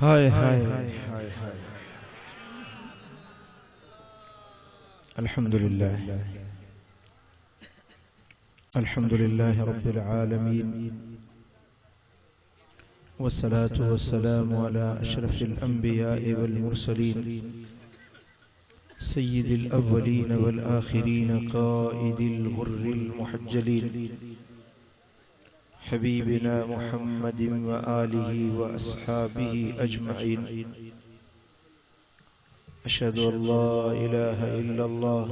हाय हाय हाय हाय। अल्हम्दुलिल्लाह अल्हम्दुलिल्लाह रब्बिल आलमीन वस्सलातु वस्सलामु अला अशरफिल अंबिया'i वल मुरसलीन सय्यिदिल अव्वलीन वल आखिरीन क़ाइदिल गुर्रिल मुहज्जलीन हबीबिना मुहम्मदिन व आलिहि व अस्हाबिहि अजमईन। अशहदु अल्ला इलाहा इल्लल्लाह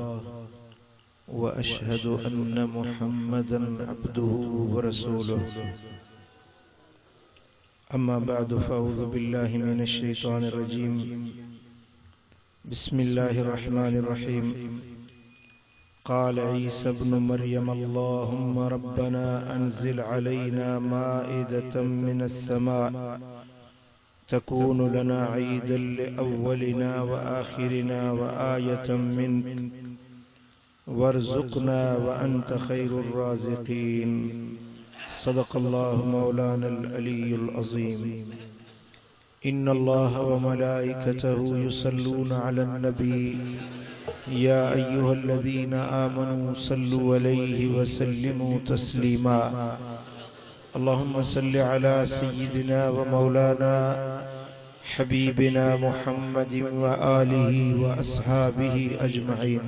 व अशहदु अन्न मुहम्मदन अब्दुहु व रसूलुहु। अम्मा बअदु फ़अऊज़ु बिल्लाहि मिनश शैतानिर रजीम। बिस्मिल्लाहिर रहमानिर रहीम। क़ाल ईसा इब्नु मरियम अल्लाहुम्मा रब्बना अंज़िल अलैना माइदतम मिनस समा' तकूनु लना ईदन लिअव्वलिना व आखिरिना व आयतम मिन्क वर्ज़ुक़ना व अंत खैरुर राज़िक़ीन। सदक़ल्लाहु मौलानल अलीयुल अज़ीम। इन्नल्लाह व मलाइकतहु युसल्लूना अलन नबी या अय्युहल्लज़ीना आमनू सल्लु अलैहि व सल्लिमू तस्लीमा। अल्लाहुम्मा सल्लि अला सय्यिदिना व मौलाना हबीबिना मुहम्मदिन व आलिहि व अस्हाबिहि अजमईन।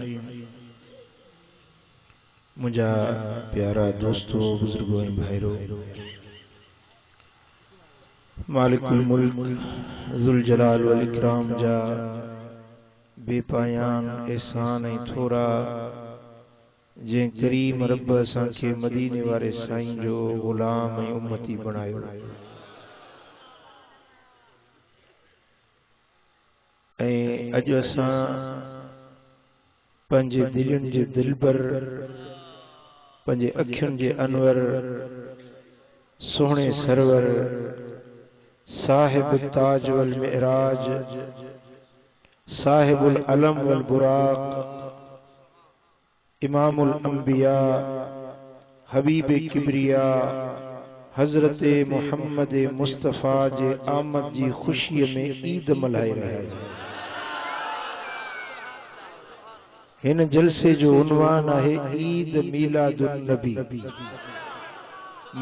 मुझा प्यारा दोस्तों, बुजुर्गों, भाइयों, मालिकुल मुल्क ज़ुल जलाल वल इकराम जा बेपायान एहसान ऐं थोरा जंहिं करीम रब असांखे मदीने वारे साईं जो ग़ुलाम ऐं उम्मती बणायो। ऐं अॼु असां पंहिंजे दिलनि जे दिलबर, पंहिंजे अखियुनि जे अनवर, सोहणे सरवर साहिब ताज वल मिराज, साहिबुल अलम वल बुराक, इमामुल अंबिया, हबीब किबरिया, हजरत मोहम्मद मुस्तफ़ा जे आमद जी खुशी में ईद मल्हाए रहिया आहियूं। हिन जलसे जो उन्वान आहे ईद मीलादुन नबी।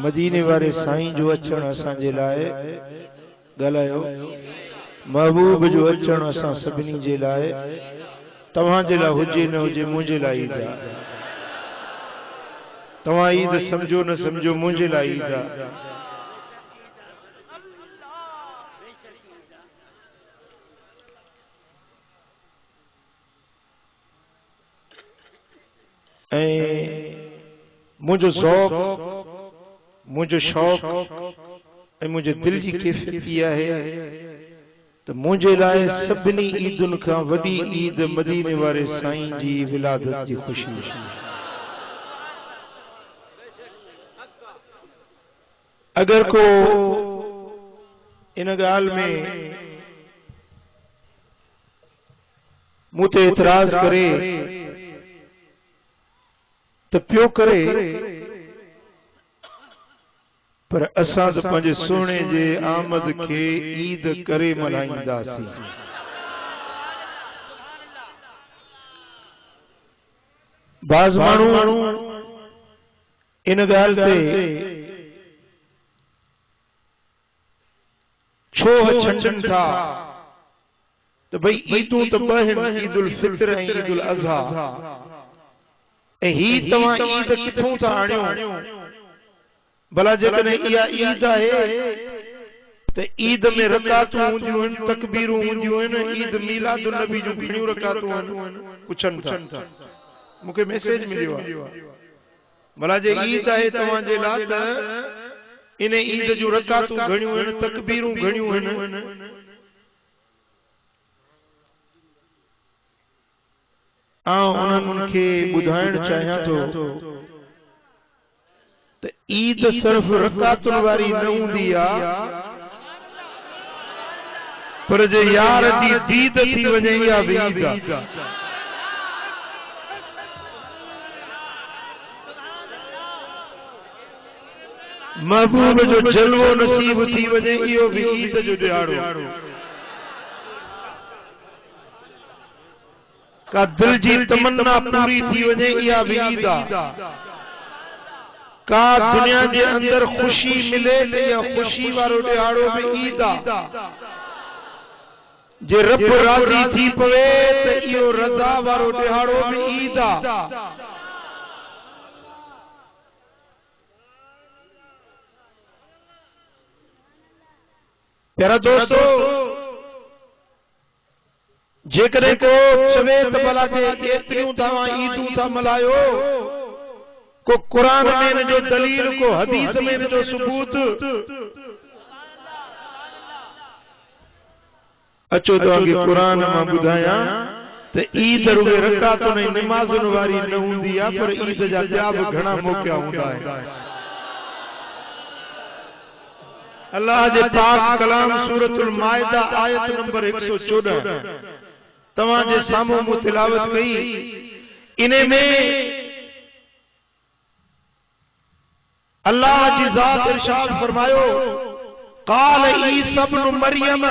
मदीने वारे साईं जो अचण असांजे लाइ ॻाल्हायो, महबूब जो अचण असां सभिनी जे लाइ, तव्हां जे लाइ हुजे न हुजे, मुंहिंजे लाइ ईद आहे। तव्हां ईद समझो न समझो, मुंहिंजे लाइ ईद आहे। मुझो ज़ौक़, मुझो शौक़ ऐं मुझे दिल जी कैफ़ियत है तो मुझे लाइ सभिनी ईदुनि खां वॾी ईद मदीने वारे साईं जी विलादत जी खुशी। अगर को इन ॻाल्हि में मूं ते एतराज़ करे तो पियो करे, पर असां तो पंहिंजे सोने जे आमद के ईद करे मल्हाईंदासीं। बाज़ माण्हू इन ॻाल्हि ते छो छंडनि था तो भई ईदूं तो ॿ आहिनि, ईदुल फित्र ऐं ईदुल अज़हा। ऐं ही तव्हां ईद किथों था आणियो? भला जेकॾहिं इहा ईद आहे त ईद में रकातूं हूंदियूं आहिनि, तकबीरूं हूंदियूं आहिनि। ईद मीलादुन नबी जूं घणियूं रकातूं आहिनि, पुछनि था। मूंखे मैसेज मिलियो आहे, भला जे ईद आहे तव्हां जे लाइ त इन ईद जूं रकातूं घणियूं आहिनि, तकबीरूं घणियूं आहिनि। उन्हनि खे ॿुधाइण चाहियां थो त ईद सिर्फ़ रकातुनि वारी न हूंदी आहे, पर जे यार जी दीद थी वञे इहा बि ईद आहे। महबूब जो जलवो नसीब थी वजे इहो भी ईद जो ॾियारो का दिल जी तमन्ना पूरी थी वजे इहा भी ईद का दुनिया के अंदर खुशी मिले तो या खुशी वारो ॾियारो भी ईद जे रब राजी थी पवे तो इहो रज़ा वारो ॾियारो भी ईद प्यारा दोस्तों जेकॾहिं को चवे त भला जे एतिरियूं तव्हां ईदूं था मल्हायो को कुरान में इन जो दलील को हदीस में इन जो सबूत अचो तो आगे कुरान मां ॿुधायां त ईद रुगे रकातुन ऐं नमाज़ुनि वारी न हूंदी आहे पर ईद जा ॿिया बि घणा मौक़ा हूंदा आहिनि अल्लाह जे पाक कलाम सूरतुल माइदा आयत नंबर 114 तव्हां जे साम्हूं मूं तिलावत कई इने में अल्लाह जी ज़ात इरशाद फरमायो काल ईसा इब्न मरियम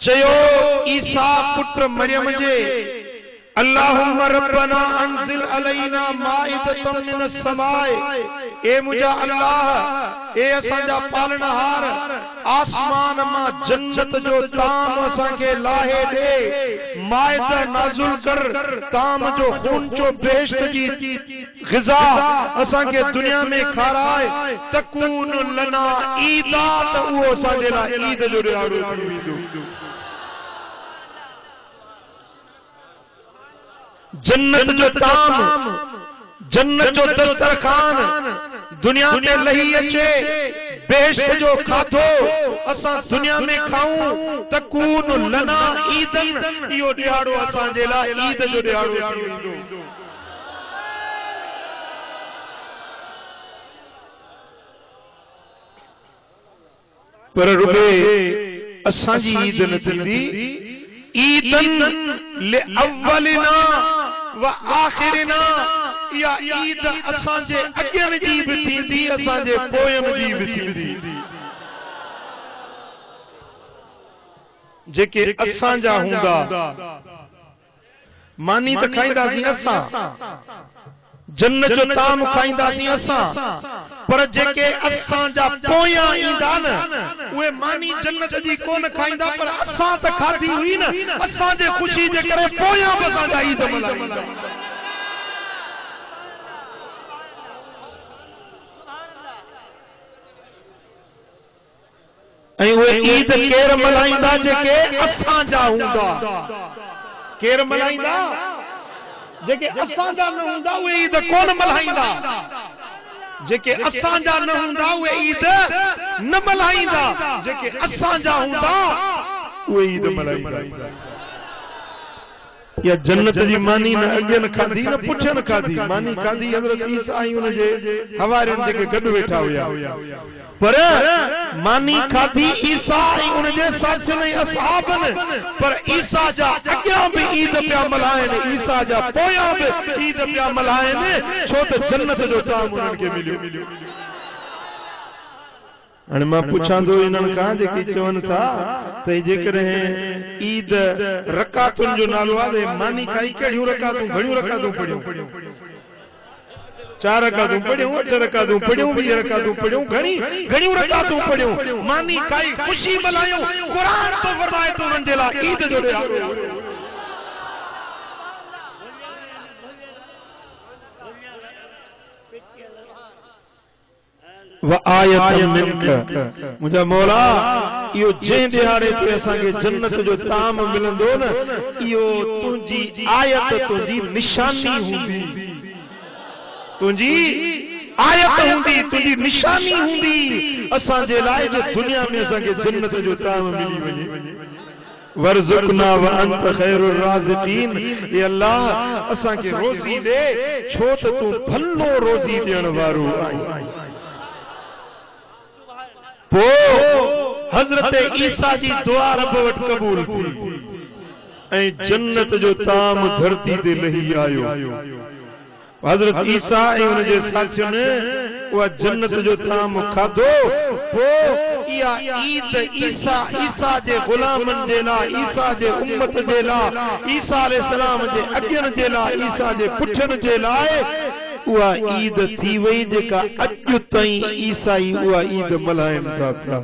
चयो ईसा पुत्र मरियम जे अल्लाहुम्मा रब्बना अंजिल अलैना माइदतम मिनस समाए ए मुझा अल्लाह ए असांजा पालनहार आसमान मां जन्नत जो ताम असां के लाहे दे माइदा नाज़िल कर ताम जो खून जो बेश्त जी ग़िज़ा असां के दुनिया में खाराए तकून लना ईदा त उहो असां जे लाइ ईद जो ॾियारो थी वेंदो जन्नत जो ताम जन्नत जो दस्तरखान दुनिया में लही अचे बेश्त जो खाधो असां दुनिया में खाऊं तकून लना ईदन इहो ॾियारो असां जे लाइ ईद जो ॾियारो थी वेंदो पर रुगे असांजी ईद न थींदी ईदन लिअव्वलिना व आखिरिना या ईद असां जे अॻियनि जी बि थींदी असां जे पोयनि जी बि थींदी जेके असां जा हूंदा मानी त खाईंदासीं असां जन्नत जो ताम खाईंदासीं असां पर जेके असां जा पोयां ईंदा न उहे मानी जन्नत जी कोन खाईंदा पर असां त खाधी हुई न असां जे ख़ुशी जे करे पोयां बि असां जा ईद मल्हाईंदा ऐं उहे ईद केर मल्हाईंदा जेके असां जा हूंदा केर मल्हाईंदा जेके असां जा न हूंदा उहे ईद कोन मल्हाईंदा जेके असां जा न हूंदा उहे ईद न मल्हाईंदा जेके असां जा हूंदा उहे ईद मल्हाईंदा या जन्नत जी मानी न अॻियनि खाधी न पुठियनि खाधी मानी खाधी हज़रत ईसा ऐं उन जे हवारियुनि जेके गॾु वेठा हुया पर मानी खाधी ईसा ऐं उन जे साथियुनि ऐं असहाबनि पर ईसा जा अॻियां बि ईद पिया मल्हाइनि ईसा जा पोयां बि ईद पिया मल्हाइनि छो त जन्नत जो ताम उन्हनि खे मिलियो हाणे मां पुछां थो इन्हनि खां जेके चवनि था त जेकॾहिं ईद रकातुनि जो नालो आहे मानी खाई कहिड़ियूं रकातूं घणियूं रकातूं पढ़ियूं 4 रकातूं पढ़ियूं 8 रकातूं पढ़ियूं 20 रकातूं पढ़ियूं घणियूं रकातूं पढ़ियूं मानी खाई ख़ुशी मल्हायूं क़ुरान तो फरमाए तो उन्हनि जे लाइ ईद जो ॾियारो व आयत मिनक मुझा मौला इहो जंहिं ॾियारे ते असांखे जन्नत जो ताम मिलंदो न इहो तुंहिंजी आयत तुंहिंजी निशानी हूंदी तुंहिंजी आयत हूंदी तुंहिंजी निशानी हूंदी असांजे लाइ जो दुनिया में असांखे जन्नत जो ताम मिली वञे वरज़ुकना व अंत खैरुर राज़िकीन ए अल्लाह असांखे रोज़ी ॾे छो त तूं भलो रोज़ी ॾियण वारो आहीं पो हज़रत ईसा जी दुआ रब वट कबूल थी ऐं जन्नत जो ताम धरती ते लही आयो हज़रत ईसा ऐं उन जे साथियुनि वो जन्नत जो ताम खाधो पोइ इहा ईद ईसा ईसा जे गुलामन जे लाइ ईसा जे उम्मत जे लाइ ईसा अलैहिस्सलाम जे अॻियनि जे लाइ ईसा जे पुठियनि जे लाइ उहा ईद थी वई जेका अॼु ताईं ईसाई उहा ईद मल्हाइनि था पिया।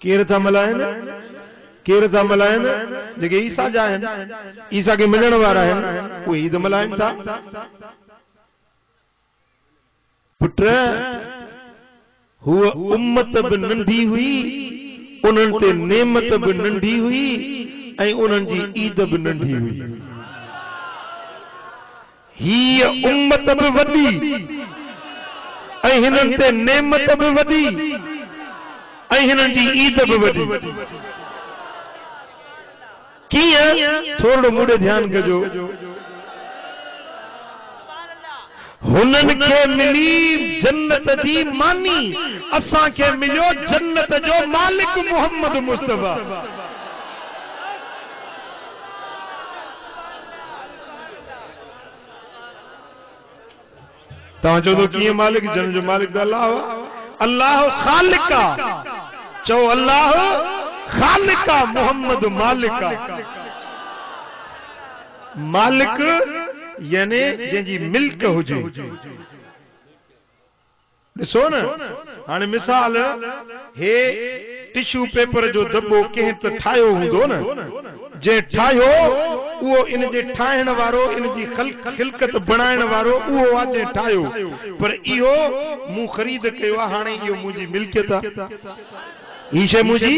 केर था मल्हाइनि केर था मल्हाइनि जेके ईसा जा आहिनि ईसा खे मिलण वारा आहिनि उहे ईद मल्हाइनि था। पुट हूअ उम्मत बि नंढी हुई उन्हनि ते नेमत बि नंढी हुई ऐं उन्हनि जी ईद बि नंढी हुई। हीअ उम्मत बि वॾी ऐं हिननि ते नेमत बि वॾी ऐं हिननि जी ईद बि वॾी। कीअं थोरो मूंॾे ध्यानु कजो। हुननि खे मिली जन्नत जी मानी असांखे मिलियो जन्नत जो मालिक मोहम्मद मुस्तफा। तव्हां चओ तो कीअं मालिक जन्नत जो मालिक त अल्लाह अल्लाह खालिका चो अल्लाह खालिका मोहम्मद मालिका। मालिक यानी जंहिंजी मिल्क हुजे। ॾिसो न हाणे मिसाल हे टिश्यू पेपर जो दॿो कंहिं त ठाहियो हूंदो न जे ठाहियो उहो इन जे ठाहिण वारो इन जी खिलकत बणाइण वारो उहो आहे जंहिं ठाहियो पर इहो मूं ख़रीद कयो आहे हाणे इहो मुंहिंजी मिल्कियत आहे। ही शइ मुंहिंजी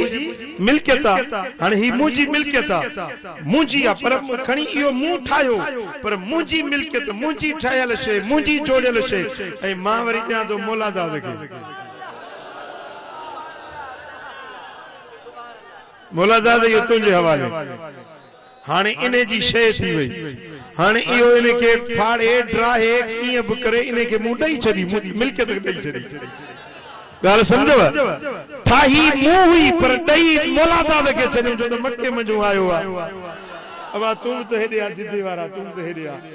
मिल्कियत आहे हाणे ही मुंहिंजी मिल्कियत आहे मुंहिंजी आहे पर खणी इहो मूं ठाहियो पर मुंहिंजी मिल्कियत मुंहिंजी ठाहियल शइ मुंहिंजी जोड़ियल शइ ऐं मां वरी ॾियां थो मौलादाद खे। मौलादाद इहो तुंहिंजे हवाले। हाणे इन जी शइ थी वई हाणे इहो इन खे फाड़े ड्राहे कीअं बि करे इन खे मूं ॾेई छॾी मिल्कियत ॾेई छॾी। ॻाल्हि सम्झव ठाही मूं हुई पर ॾेई मौलादाद खे छॾियो छो त मके मंझूं आयो आहे। अब तूं बि त हेॾे आहे जिद्दी वारा तूं बि त हेॾे आहे।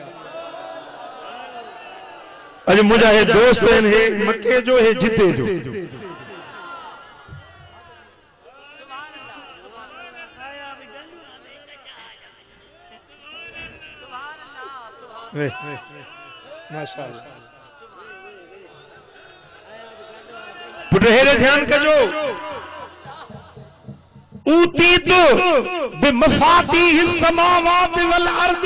अॼु मुंहिंजा हे दोस्त आहिनि हे मके जो हे जिद्दे जो। माशाअल्लाह पुट हेरे ध्यान कजो। ऊती तो बिमफातीहिल समावात वल अर्द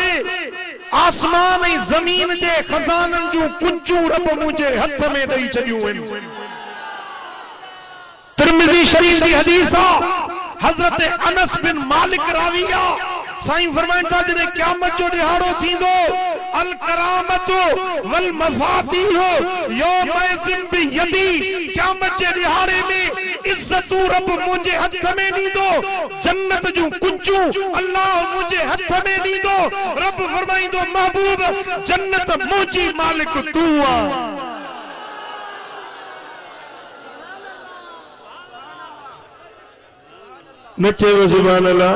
आसमान ऐं ज़मीन जे खज़ाननि जूं कुंजूं रब मुंहिंजे हथ में ॾेई छॾियूं आहिनि। तिरमिज़ी शरीफ़ जी हदीस आहे हज़रत अनस बिन मालिक रावी आहे साईं फरमाइनि था जॾहिं क़यामत जो ॾिहाड़ो थींदो अल करामतु वल मफातीहु यौमइज़िन बियदी क़यामत जे ॾिहाड़े में इज्जतूं रब मुंहिंजे हथ में ॾींदो जन्नत जूं कुंजूं अल्लाह मुंहिंजे हथ में ॾींदो रब फरमाईंदो महबूब जन्नत मुंहिंजी मालिक तूं आहे। न चयो सुभान अल्लाह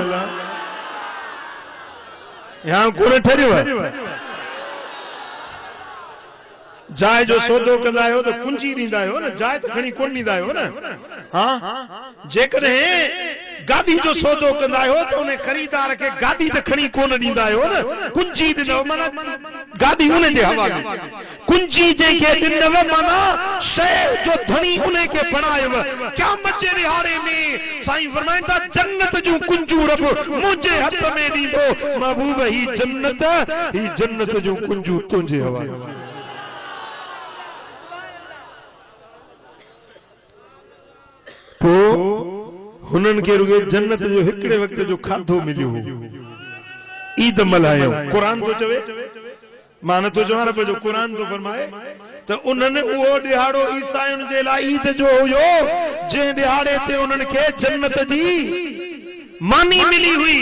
यहाँ कोन ठरियो आहे। जाइ जो सौदो कंदा आहियो त कुंजी ॾींदा आहियो न जाइ त खणी कोन ॾींदा आहियो न। हाँ जेकॾहिं गादी जो सौदो कंदा आहियो त उन ख़रीदार खे गादी त खणी कोन ॾींदा आहियो न कुंजी ॾिनो माना गादी उन जे हवाले कुंजी जंहिंखे ॾिनव माना शइ जो धणी उन खे बणायव। क़यामत जे ॾिहाड़े में साईं फरमाइनि था जन्नत जूं कुंजूं रब मुंहिंजे हथ में ॾींदो महबूब ही जन्नत जूं कुंजूं तुंहिंजे हवाले। हुननि खे रुॻो जन्नत जो हिकिड़े वक़्त जो खाधो मिलियो ईद मल्हायो। क़ुरान थो चवे मां नथो चवां रब जो क़ुरान थो फरमाए त उन्हनि उहो ॾिहाड़ो ईसायुनि जे लाइ ईद जो हुयो जंहिं ॾिहाड़े ते उन्हनि खे जन्नत जी मानी मिली हुई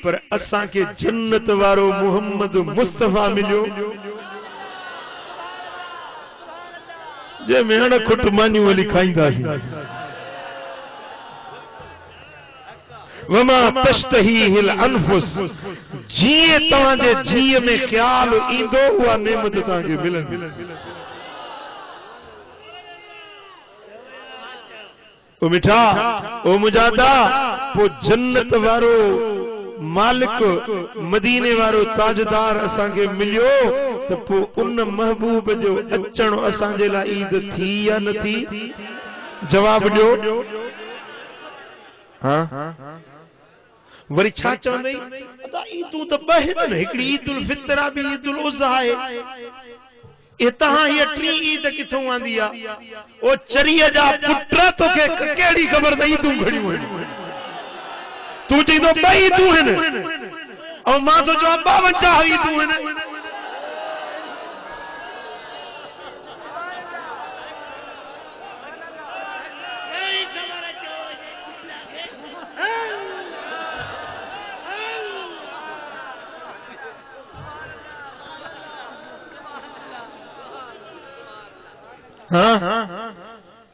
पर असांखे जन्नत वारो मोहम्मद मुस्तफा मिलियो जंहिंमें अणखुट मानियूं वली खाईंदासीं। वमा तश्तहीहिल अनफुस, जीअं तव्हांजे जीअ में ख्याल ईंदो उहा नेमत तव्हांखे मिलंदी। ओ मिठा ओ मुजादा, पो जन्नत वारो मालिक मदीने वारो ताजदार असांखे मिलियो त पो उन महबूब जो अचण असांजे लाइ ईद थी या न थी? जवाब ॾियो। हाँ वरी छा चवंदई? ईदूं त ॿ आहिनि, हिकिड़ी ईद उल फितर आहे, ॿी ईद उल उज़हा आहे। ए तहां ये टी ईद किथों आंदी आ? ओ चरीअ जा पुट तोखे कहिड़ी ख़बर त ईदूं घणियूं आहिनि? तू चईंदो ॿ ईदूं आहिनि ऐं मां तो चवां 52 ईदूं आहिनि।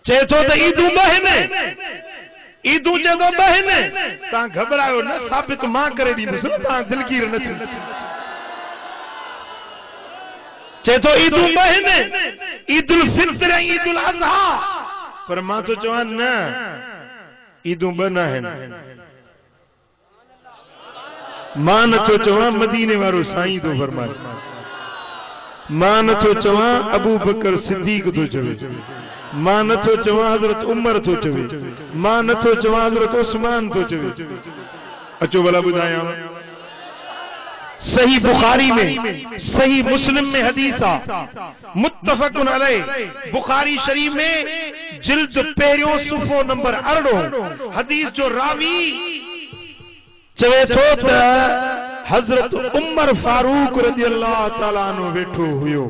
चए थो त ईदूं ॿ आहिनि, ईदूं चए थो ॿ आहिनि। तव्हां घबरायो न, साबित मां करे ॾींदुसि, तव्हां दिलगीर न थी। चए थो ईदूं ॿ आहिनि, ईद उल फितर ऐं ईद उल अज़हा। पर मां तो चवां न, ईदूं ॿ न आहिनि। मां नथो चवां मदीने वारो साईं तो फरमाए, मां नथो चवां अबू बकर सिद्दीक तो चवे, मां नथो चवां हजरत उमर तो चवे, मां नथो चवां हजरत उस्मान तो चवे। अचो भला ॿुधायां, सही बुखारी में सही मुस्लिम में हदीस आ, मुत्तफ़क़ुन अलैह। बुखारी शरीफ में जिल्द पहिरियों सुफ़ो नंबर 18 हदीस जो रावी चवे थो त हजरत उमर फारूक रज़ी अल्लाह ताला अन्हु वेठो हुयो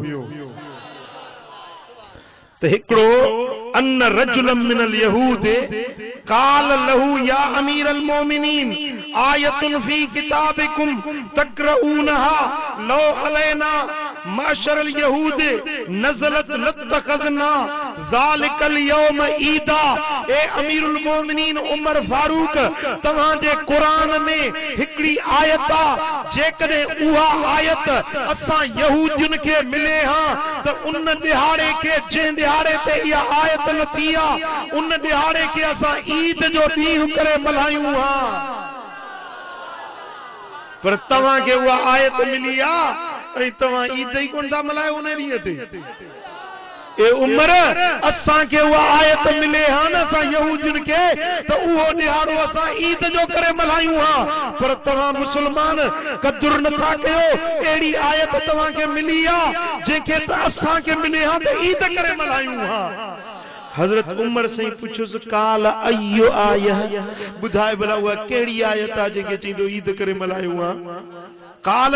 त हिकिड़ो अन रजुलम मिनल यहूद काल लहू या अमीर अल मोमिनीन आयतुन फी किताबिकुम तक़रऊनहा लो अलैना माशर अल यहूद नज़लत लतखज़ना ज़ालिकल यौम ईदा। ए अमीरुल मोमिनीन उमर फारूक, तव्हांजे कुरान में हिकिड़ी आयत आ, जेकॾहिं उहा आयत असां यहूदियुनि खे मिले हां त उन ॾिहाड़े खे, जंहिं ॾिहाड़े ते इहा आयत लथी आ, उन ॾिहाड़े खे असां ईद जो ॾींहुं करे मल्हायूं हां। पर तव्हांखे उहा आयत मिली आ ऐं तव्हां ईद ई कोन था मल्हायो उन ॾींहं ते। ए उमर, असांखे उहा आयत मिले हा न असां यहूदियुनि खे त उहो ॾिहाड़ो असां ईद जो करे मल्हायूं हा। पर तव्हां मुस्लमान क़दुरु नथा कयो, अहिड़ी आयत तव्हांखे मिली आहे जंहिंखे त असांखे मिले हा त ईद करे मल्हायूं हा। हजरत उमर से पुछुसि काल अयो आयह, ॿुधाए भला उहा कहिड़ी आयत आहे जंहिंखे चईंदो ईद करे मल्हायूं हा? काल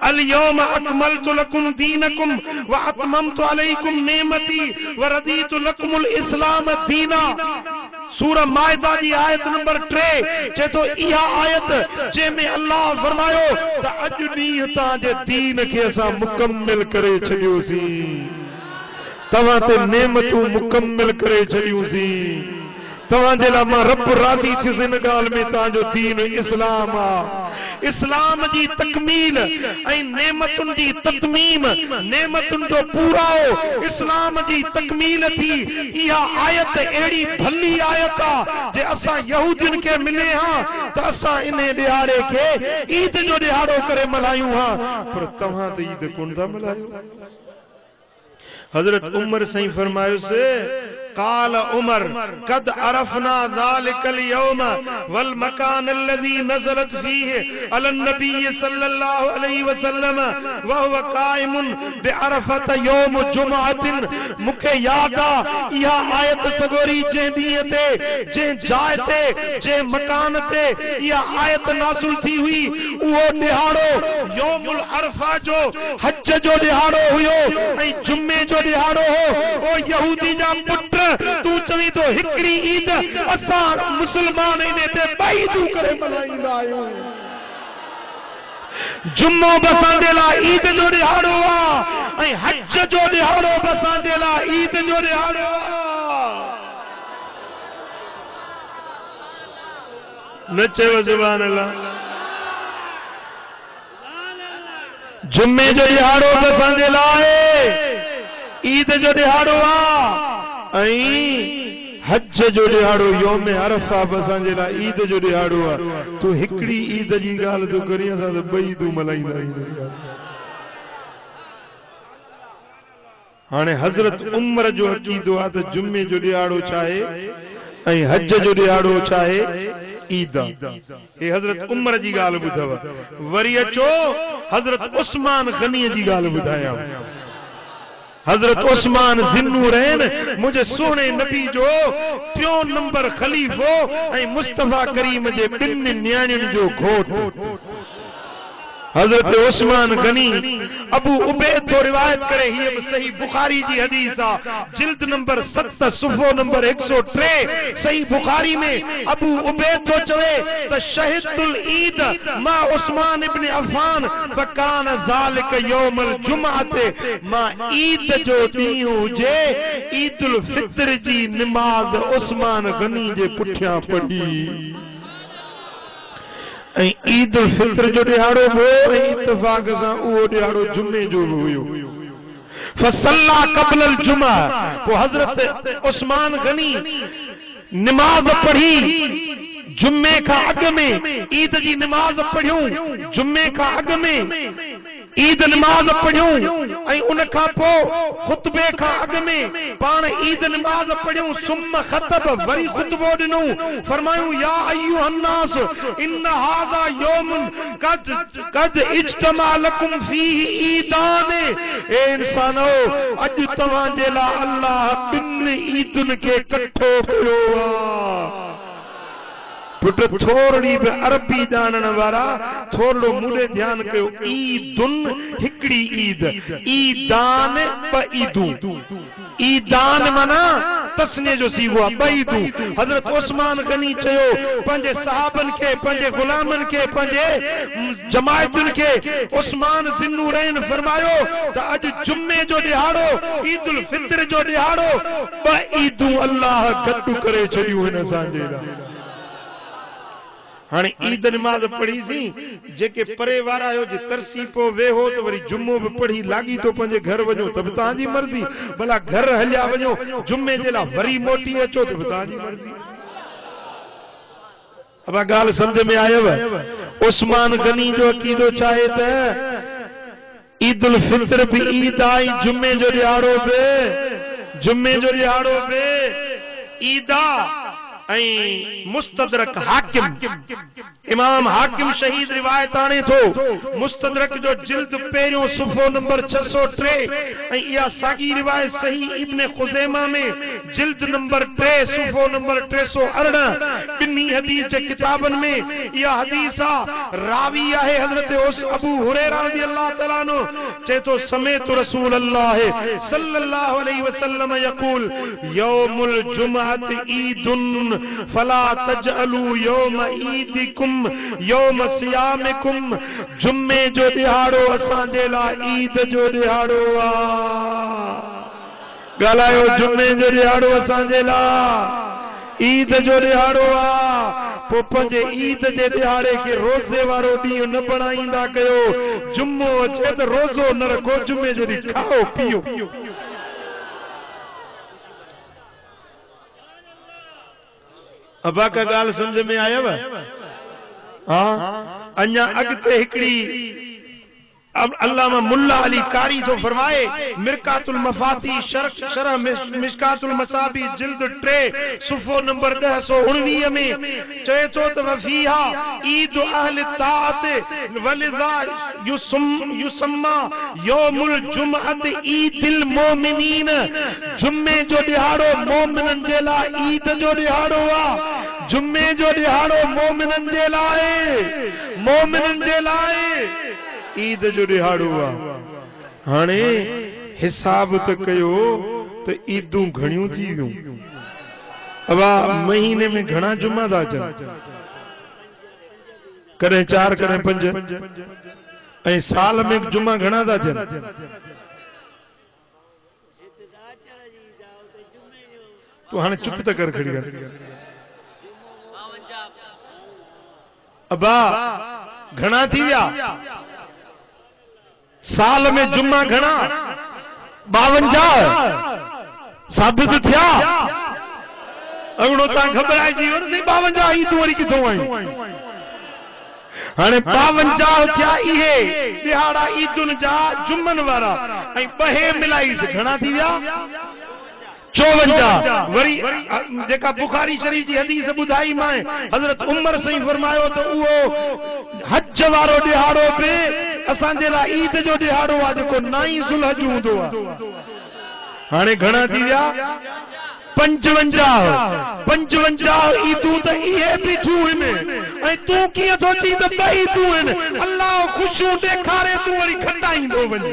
अल यौम अकमलतु लकुम दीनकुम व अतममतु अलैकुम नेमती व रदीतु लकुमुल इस्लाम दीना। सूरह माइदा जी आयत नंबर 3 चए थो इहा आयत जंहिंमें अल्लाह फरमायो त अॼु ॾींहुं तव्हांजे दीन खे असां मुकम्मिल करे छॾियोसीं, तव्हां ते नेमतूं मुकम्मिल करे छॾियूंसीं, तव्हांजे लाइ मां रब राज़ी थियुसि इन ॻाल्हि में तव्हांजो दीन इस्लाम आहे। इस्लाम जी तकमील ऐं नेमतुनि जी ततमीम, नेमतुनि जो पूराओ इस्लाम जी तकमील थी। इहा आयत अहिड़ी भली आयत आहे जे असां यहूदियुनि खे मिले हां त असां इन ॾिहाड़े खे ईद जो ॾिहाड़ो करे मल्हायूं हां, पर तव्हां त ईद कोन था मल्हायो। हजरत उमर सही फरमायोसि काल उमर कद अरफना ज़ालिकल यौम वल मकान अल्लज़ी नज़लत फीहि अलन नबी सल्लल्लाहु अलैहि वसल्लम व हुव काइमुन बिअरफत यौम जुमअतिन। मूंखे यादि आहे इहा आयत सगोरी जंहिं ॾींहं ते, जंहिं जाइ ते, जंहिं मकान ते इहा आयत नाज़िल थी हुई, उहो ॾिहाड़ो यौमुल अरफा जो हज जो ॾिहाड़ो हुयो ऐं जुमे जो ॾिहाड़ो हो। ओ यहूदी जा पुट, तू चवी तो हिकड़ी ईद असां मुसलमान इन ते ॿई ईदूं करे मल्हाईंदा आहियूं। जुम्मो बसांजे लाइ ईद जो ॾिहाड़ो आहे ऐं हज जो ॾिहाड़ो बसांजे लाइ ईद जो ॾिहाड़ो आहे। नचे सुभान अल्लाह। जुम्मे जो दिहाड़ो असांजे लाइ ईद जो दिहाड़ो आ, हज जो दिहाड़ो यौम अरफा असांजे लाइ ईद जो दिहाड़ो आ। तू हिकड़ी ईद जी ॻाल्हि तूं करी, असां त ॿई तूं मल्हाईंदा आहियूं। हाणे हज़रत उमर जो अक़ीदो आहे त जुम्मे जो दिहाड़ो छा आहे ऐं हज जो दिहाड़ो छा आहे, ईद। हे हज़रत उमर जी ॻाल्हि ॿुधव। वरी अचो हज़रत उस्मान गनी जी ॻाल्हि ॿुधायां। हज़रत उस्मान ज़िन्नूरैन मुझे सोने नबी जो पियो नंबर खलीफो ऐं मुस्तफा करीम जे ॿिनि न्याणियुनि जो घोट। हज़रत उस्मान गनी अबू उबैद तो रिवायत करे, ही सही बुखारी जी हदीस आ, जिल्द नंबर 7 सुफ़ो नंबर 103 सही बुखारी में अबू उबैद तो चवे त शहीदुल ईद मा उस्मान इब्न अफ़ान फकान ज़ालिक यौमुल जुमअते, मां ईद जो ॾींहुं हुजे ईदुल फितर जी नमाज उस्मान गनी जे पुठियां पढ़ी। ईद उल फितर जो दिहाड़ो हो, इत्तफाक सां उहो दिहाड़ो जुम्मे जो हुयो। फसल्ला क़ब्ल अल जुमा, वो हज़रत उस्मान गनी नमाज पढ़ी जुम्मे का अग में, ईद जी नमाज पढ़ियूं जुम्मे का अग में, ईद नमाज पढ़ियूं ऐं उन खां पोइ खुतबे खां अग में पाण ईद नमाज पढ़ियूं। सुम्म ख़तब, वरी खुतबो ॾिनो, फरमायूं या अय्युहन नास इन हाज़ा यौमुन कद इज्तमा लकुम फीही ईदान, ए इंसानो अॼु तव्हांजे लाइ अल्लाह ॿिनि ईदुनि खे इकट्ठो कयो आहे। पुट थोड़ी भी अरबी जानण वारा थोड़ो मुझे ध्यान कयो। ईदुन हिकड़ी ईद, ईदान ब ईदू, ईदान माना तस्ने जो सीगो आहे, ब ईदू। हज़रत उस्मान गनी चयो पंहिंजे सहाबन के, पंहिंजे गुलामन के, पंहिंजे जमायतुन के, उस्मान ज़िन्नूरैन फरमायो त अॼु जुम्मे जो दिहाड़ो ईदुल फितर जो दिहाड़ो ब ईदू अल्लाह गॾु करे छॾियूं हिन असांजे लाइ। हाणे ईद नमाज पढ़ी सी, जेके परे वारा हो जे तरसी पो वेहो तो वरी जुम्मो भी पढ़ी लागी तो पंहिंजे घर वञो त तव्हांजी मर्ज़ी, भला घर हलिया वञो जुम्मे जे लाइ वरी मोटी अचो त तव्हांजी मर्ज़ी। अब ॻाल्हि सम्झ में आयव? उस्मान गनी जो अक़ीदो छा आहे त ईद उल फितर भी ईद आई, जुम्मे जो दिहाड़ो बि, जुम्मे जो दिहाड़ो बि ईद आ। मुस्तदरक हाकिम, इमाम हाकिम शहीद रिवायत आने थो, मुस्तदरक जो जिल्द पहिरियों सुफ़ो नंबर 603 ऐं इहा साॻी रिवायत सही इब्न खुज़ैमा में जिल्द नंबर 3 सुफ़ो नंबर 318 ॿिन्ही हदीस जे किताबनि में इहा हदीस आ। रावी आहे हज़रत अबू हुरैरा रज़ियल्लाहु तआला अन्हु, चए तो समेत रसूल अल्लाह सल्लल्लाहु अलैहि वसल्लम यक़ूल यौमुल जुमअत ईदुन फला तजअलू यौम ईदिकुम यौम सियामिकुम, जुम्मे जो दिहाड़ो असांजे लाइ ईद जो दिहाड़ो आ। ॻाल्हायो, जुम्मे जो दिहाड़ो असांजे लाइ ईद जो दिहाड़ो आ। पोइ पंहिंजे ईद जे दिहाड़े खे रोज़े वारो ॾींहुं न बणाईंदा कयो। जुम्मो अचे त रोज़ो न रखो, जुम्मे जो ॾींहुं खाओ पीओ। अबा का ॻाल्हि समझ में आयव? हाँ, अञा अॻिते हिकिड़ी अल्लामा मुल्ला अली कारी तो फरमाए, मिरकातुल मफाती शरह मिशकातुल मसाबी जिल्द 3 सुफ़ो नंबर 1019 में चए तो त वफीहा ईद अहल ताअत वलिजा युसम्मा यौमुल जुमअत ईदिल मोमिनीन, जुम्मे जो दिहाड़ो मोमिनन जे लाइ ईद जो दिहाड़ो आ। जुम्मे जो दिहाड़ो मोमिनन जे लाइ, मोमिनन जे लाइ ईद जो दिहाड़ो आ। हाणे हिसाब त कयो त ईदूं घणियूं थी वियूं। अब महीने में घणा जुमा था अचनि, कॾहिं 4 कॾहिं 5, ऐं साल में जुमा घणा था अचनि। तूं हाणे चुप त कर खड़ी कर। अबा घणा थी विया साल में जुम्मा घणा 52 साबित थिया अगड़ो ता घबराइजी वञो नहीं 52 ई तू वरी किथों आयूं हाणे 52 थिया इहे दिहाड़ा ईदुन जा जुम्मन वारा ऐं बहे मिलाईस घणा थी विया 54 वरी जेका बुखारी शरीफ जी हदीस बुधाई मां हजरत उमर सही फरमायो तो वो हज वारो दिहाड़ो पे असांजे ला ईद जो दिहाड़ो आ जेको 9 ज़ुल्हज हूंदो आ हाणे घणा थी विया 55 ईदूं त इहे बि थियूं आहिनि ऐं तूं कीअं थो चई त ॿई ईदूं आहिनि अल्लाह ख़ुशियूं ॾेखारे तूं वरी खटाईंदो वञे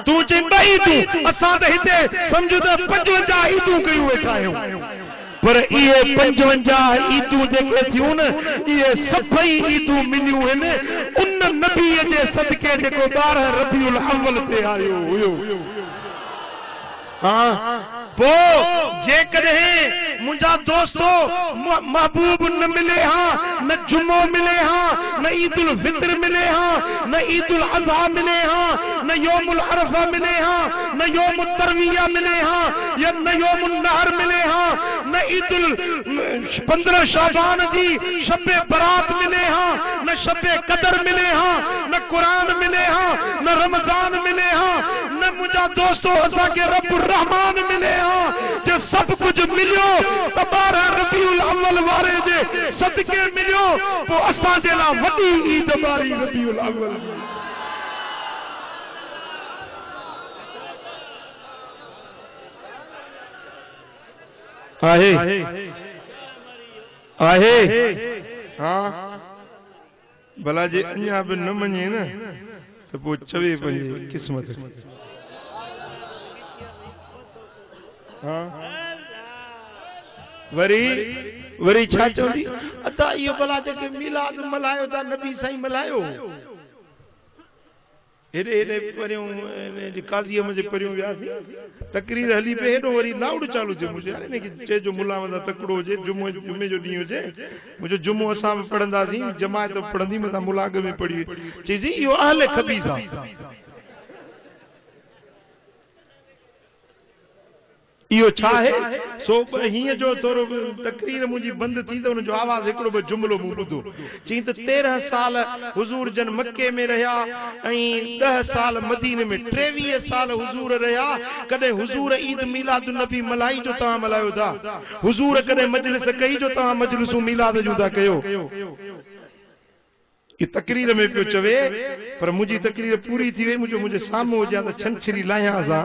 तू चई ॿई ईदूं असां त हिते सम्झो त 55 ईदूं कयूं वेठा आहियूं पर इहे 55 ईदूं जेके थियूं न इहे सभई ईदूं मिलियूं आहिनि उन नबीअ जे सदके जेको 12 रबीउल अव्वल ते आयो हुयो पो जेकॾहिं मुंहिंजा दोस्तो महबूब न मिले हाँ न जुम्मो मिले हाँ न ईदुल फित्र मिले हाँ न ईदुल अज़हा मिले हाँ न योमुल अरफा मिले हाँ न योमुल तरविया मिले हाँ या न योमुल नहर मिले हाँ न ईदुल 15 शाबान जी शब्बे बरात मिले हाँ न शब्बे कदर मिले हाँ न कुरान मिले हाँ न रमजान मिले हाँ न मुंहिंजा दोस्तो असां के रब रहमान मिले हाँ जो सब कुछ मिलियो तो 12 रबीउल अव्वल वारे जे सदके मिलियो वो असां जे ला वॾी ईद 12 रबीउल अव्वल आहे हाँ भला जे अञा बि न मञे न तो पोइ चवे पंहिंजी क़िस्मत हाँ वरी छा चवंदी अदा इहो भला जेके मिलाद मल्हायो था नबी साईं मल्हायो हेॾे हेॾे परियों काज़ीअ मुंहिंजे परियों वियासीं तकरीर हली पे हेॾो वरी लाउड चालू थियो मुंहिंजे हाणे हिनखे चइजो मुला वंदा तकिड़ो हुजे जुमे जो ॾींहुं हुजे मुंहिंजो जुमो असां बि पढ़ंदासीं जमायत पढ़ंदी मथां मुलाग में पढ़ी चइजी इहो अहल खबीस आहे इहो छा है सो हीअं जो थोरो तकरीर मुंहिंजी बंदि थी त हुनजो आवाज़ हिकिड़ो बि जुमिलो मूं ॿुधो चई त 13 साल हुज़ूर जन मके में रहिया ऐं 10 साल मदीने में 23 साल हुज़ूर रहिया कॾहिं हुज़ूर ईद मिलाद नबी मल्हाई जो तव्हां मल्हायो था हुज़ूर कॾहिं मजलिस कई जो तव्हां मजलिसूं मिलाद जूं था कयो ये तकरीर में पियो चवे पर मुंहिंजी तकरीर पूरी थी वई मुंहिंजे साम्हूं हुजे त छंछरी लाहियां असां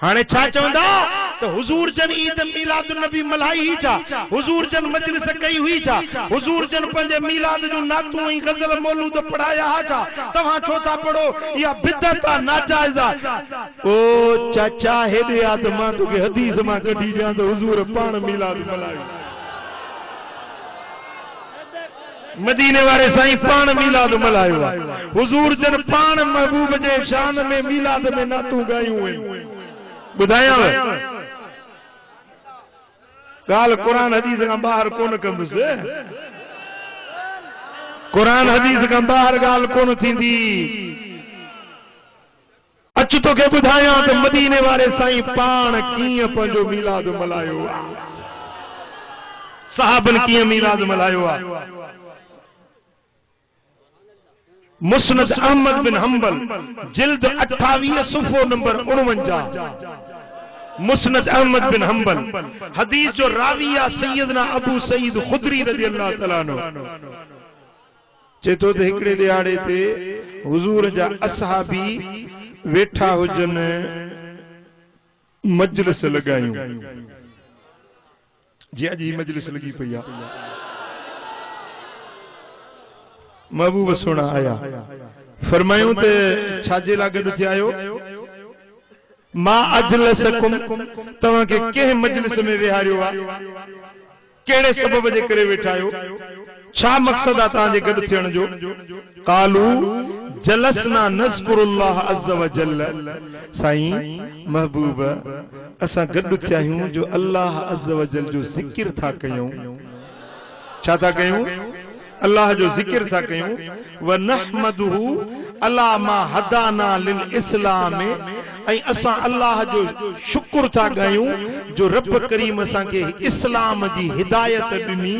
हाणे छा चवंदा तो हुजूर जन ईद मिलाद नबी मल्हाई ही छा हुजूर जन मजलिस कई हुई छा हुजूर जन पंहिंजे मिलाद जो नातू ऐं गज़ल मौलूद पढ़ाया हा छा तव्हां छो था पढ़ो इहा बिदत आहे नाजाइज़ आहे ओ चाचा हेॾे आ त मां तोखे हदीस मां कढी ॾियां त हुजूर पाण मिलाद मल्हायो मदीने वारे साईं पाण मिलाद मल्हायो हुजूर जन पाण महबूब जे शान में मिलाद में नातू ॻायूं आहिनि ॿुधायांव ॻाल्हि क़ुरान हदीस खां ॿाहिरि कोन कंदुसि क़ुरान हदीस खां ॿाहिरि ॻाल्हि कोन थींदी अच तोखे ॿुधायां त मदीने वारे साईं पाण कीअं पंहिंजो मिलाद मल्हायो सहाबन कीअं मिलाद मल्हायो आहे मुस्नद अहमद बिन हंबल जिल्द 28 सुफ़ो नंबर 49 मुस्नद अहमद बिन हंबल हदीस जो रावी आहे सैयदना अबू सईद खुदरी रज़ी अल्लाह तआला अन्हु चेतो त हिकड़े दिहाड़े ते हुजूर जा असहाबी वेठा हुजन मजलिस लगायूं जी अॼु ही मजलिस लगी पई आहे महबूब सोना आया फरमायूं ते छाजे ला गॾु थी आयो मां अजलसकुम तव्हां के कंहिं मजलिस में विहारियो आहे कहिड़े सबब जे करे वेठा आहियो छा मक़सद आहे तव्हांजे गॾु थियण जो कालू जलसना नज़कुरुल्लाह अज़्ज़ व जल्ल साईं महबूब असां गॾु थिया आहियूं जो अल्लाह अज़्ज़ व जल जो ज़िक्र था कयूं छा था कयूं अल्लाह जो ज़िक्र था कयूं व नहमदुहु अला मा हदाना लिल इस्लाम ऐं असां अल्लाह जो शुक्र था कयूं जो रब करीम असां के इस्लाम जी हिदायत ॾिनी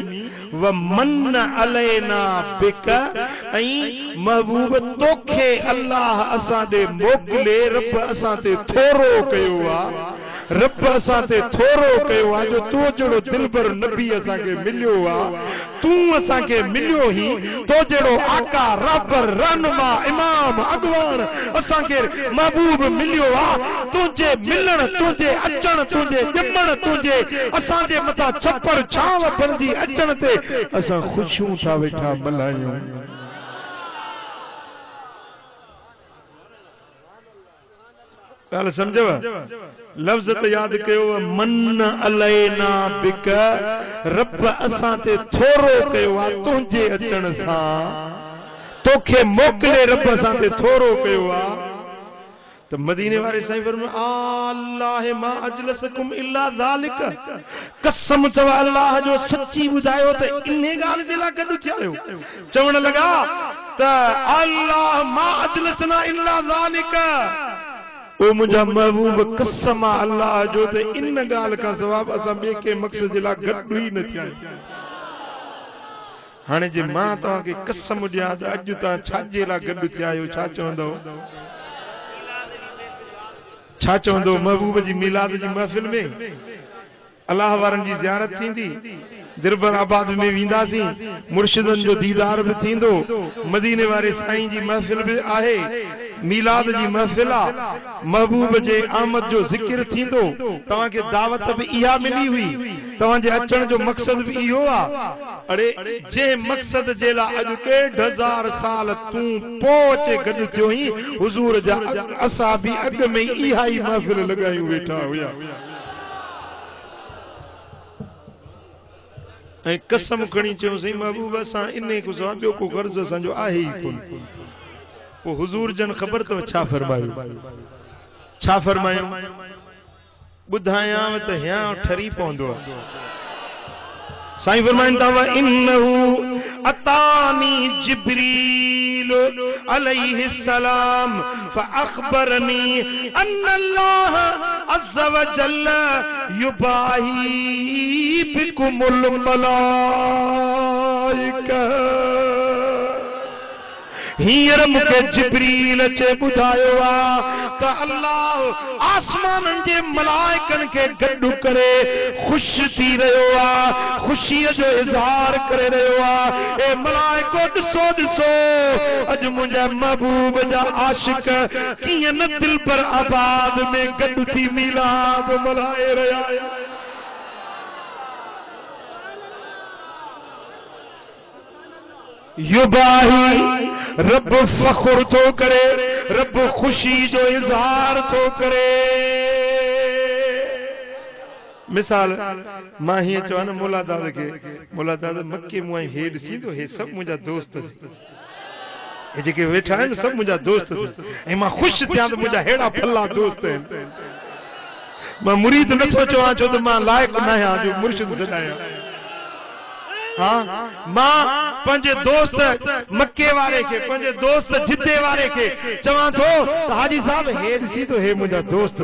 व मन अलैना बिक ऐं महबूब तोखे अल्लाह असां ॾे मोकिले रब असां ते थोरो कयो आहे रब असां ते थोरो कयो आहे जो तो जहिड़ो दिलबर नबी असां के मिलियो आहे तूं असां के मिलियो ही तो जहिड़ो आका रहबर रहनुमा इमाम अॻवान असां के महबूब मिलियो आहे तुंहिंजे मिलण तुंहिंजे अचण तुंहिंजे ॼमण तुंहिंजे असां जे मथां छपर छांव बणजी अचण ते असां ख़ुशियूं था वेठा मल्हायूं ॻाल्हि सम्झव लफ़्ज़ त यादि कयो मन अलैना बिक रब असां ते थोरो कयो आहे तुंहिंजे अचण सां तोखे मोकिले रब असां ते थोरो कयो आहे त मदीने वारे साईं फरमाया अल्लाह मा अजलसकुम इल्ला ज़ालिक कसम अथव अल्लाह जो सच्ची ॿुधायो त इन ॻाल्हि जे लाइ गॾु थिया आहियो चवण लॻा त अल्लाह मा अजलसना इल्ला ज़ालिक ओ मुझा महबूब कसम अल्लाह जो ते इन गाल का जवाब असा बे के मकसद जिला गड्डू ही न थिया हाने जे मां ता के कसम दिया त अज ता छाजे ला गड्डू थिया आयो छा चवंदो महबूब जी मिलाद जी महफिल में अल्लाह वारन जी ज़ियारत थींदी दिरबर आबाद में वींदासी मुर्शिदन जो दीदार भी थींदो मदीने वारे साईं जी महफिल भी आहे मिलाद जी महफिल आ महबूब जे आमद जो जिक्र थींदो तवा के दावत भी इहा मिली हुई तवा जे अचण जो मकसद भी इहो आ अरे जे मकसद जे ला अज 1000 साल तू पहुंचे गड थियो ही हुजूर जा असा भी अग में इहा ही महफिल लगायूं वेठा हुया ऐं कसम खणी चयो सही महबूब असां इने को सवा ॿियो को गर्ज असांजो आहे ई कोन पोइ हुजूर जन ख़बर अथव छा फरमायो ॿुधायांव त हियां ठरी पवंदो आहे साईं फरमाइनि था व इन्नहु अतानी जिब्रील अलैहि सलाम फअखबरनी अन्न अल्लाह अज़्ज़ व जल्ल युबाही बिकुमुल मलाइका हींअर मूंखे जिब्रील चे ॿुधायो आहे त अल्लाह आसमाननि जे मलाइकनि खे गॾु करे ख़ुशि थी रहियो आहे ख़ुशीअ जो इज़हार करे रहियो आहे ए मलाइको ॾिसो ॾिसो अॼु मुंहिंजा महबूब जा आशिक कीअं न दिल पर आबाद में गॾु थी मिलाद मल्हाए रहिया आहिनि युबाही रब फखुर तो करे रब खुशी जो इजहार तो करे मिसाल मां ही चवां न मोला दादा मक्के मुआई हेड सीधो हे सब मुझा दोस्त हे जेके वेठा आहिनि सब मुझा दोस्त ऐं मां खुश थियां त मुझा हेड़ा फल्ला दोस्त आहिनि मां मुरीद नथो चवां छो त मां लाइक़ न आहियां जो मुर्शिद सॾायां हाँ मां पंहिंजे दोस्त मक्के वारे के पंहिंजे दोस्त जिद्दे वारे के चवां थो त हाजी साहब हे ॾिसी तो हे मुंहिंजा दोस्त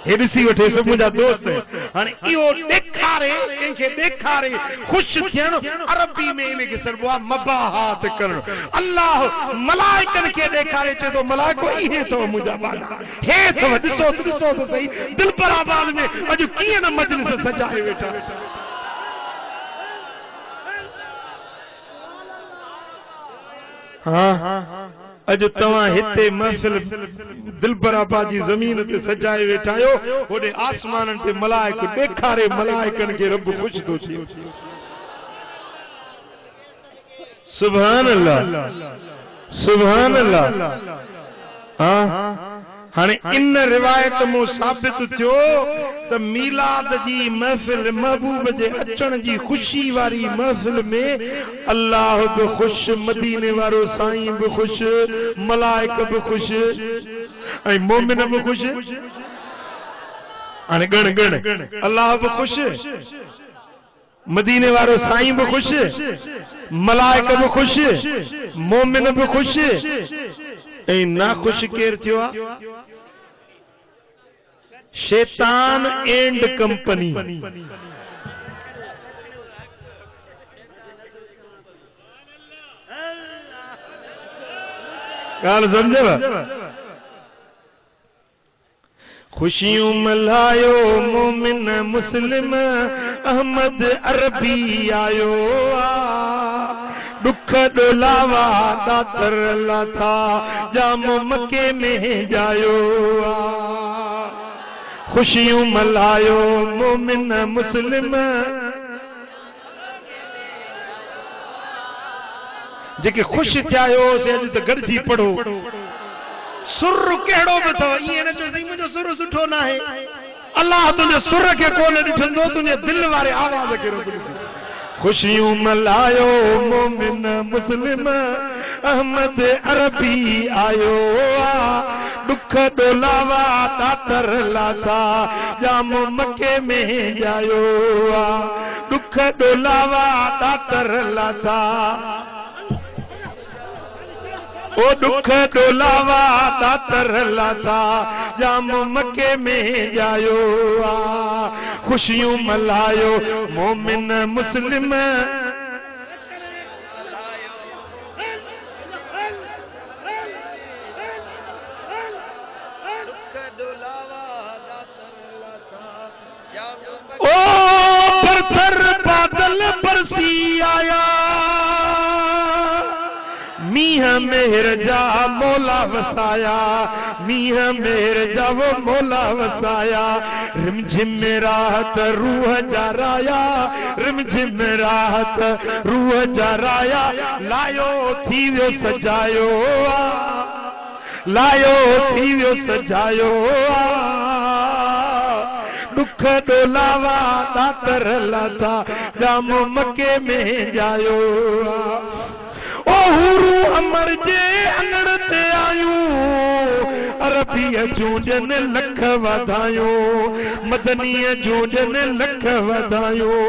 हे ॾिसी वठे सब मुंहिंजा दोस्त हाणे इहो ॾेखारे कंहिंखे ॾेखारे ख़ुशि थियणु अरबी में इन खे चइबो आहे मबाहात करणु अल्लाह मलाइकनि खे ॾेखारे चए थो मलाइको इहे अथव मुंहिंजा बाला हे अथव ॾिसो त सही दिलबराबाद में अॼु कीअं न मजलिस सजाए वेठा हाँ अज तवा हिते महफिल दिलबराबाद जी जमीन ते सजाए वेठा आहियो होॾे आसमाननि ते मलाइक ॾेखारे मलाइकनि खे रब ख़ुशि थो थिए सुभान अल्लाह हाँ हाणे इन रिवायत में साबित थियो त मीलाद जी महफिल महबूब जे अचण जी खुशी वारी महफिल में अल्लाह भी खुश, मदीने वारो साईं भी खुश, मलाइक भी खुश, ऐं मोमिन भी खुश। हाणे गण गण अल्लाह भी खुश, मदीने वारो साईं भी खुश, मलाइक भी खुश, मोमिन भी खुश, ऐं ना खुश केर थियो आहे? शैतान एंड कंपनी। गाल समझव? खुशियों मल्हायो मोमिन मुस्लिम, अहमद अरबी आयो दुख दुलावा दातर लाथा, जाम मके में जायो खुशियों मल्हायो मोमिन मुस्लिम। जेके खुश थिया से अॼु त गॾिजी पढ़ो। सुर कहिड़ो बि अथव, ईअं न चओ साईं मुंहिंजो सुर सुठो न आहे। अल्लाह तुंहिंजे सुर खे कोन ॾिठंदो, तुंहिंजे दिलि वारे आवाज़ खे ॾिठो। खुशियों मल्हायो मोमिन मुस्लिम, अहमद अरबी आयो दुख दुलावा दातर लाथा, जाम मके में जायो दुख दुलावा दातर लाथा, ओ दुख दुलावा दातर लाथा, जाम मके में जायो खुशियों मल्हायो मोमिन मुस्लिम। ओ बरतर बादल बरसी आया, मीह मेहर जा मौला वसाया, मीह मेहर जा वो मौला वसाया, रिमझिम राहत रूह जा राया, रिमझिम राहत रूह जा राया, लायो थी वियो सजायो, लायो थी वियो सजायो दुख दुलावा दातर लाथा, जाम मके में जायो ओ हुरू अमर जे अंगण ते आयूं, अरबीअ जूं जन लख वधायूं, मदनीअ जूं जन लख वधायूं,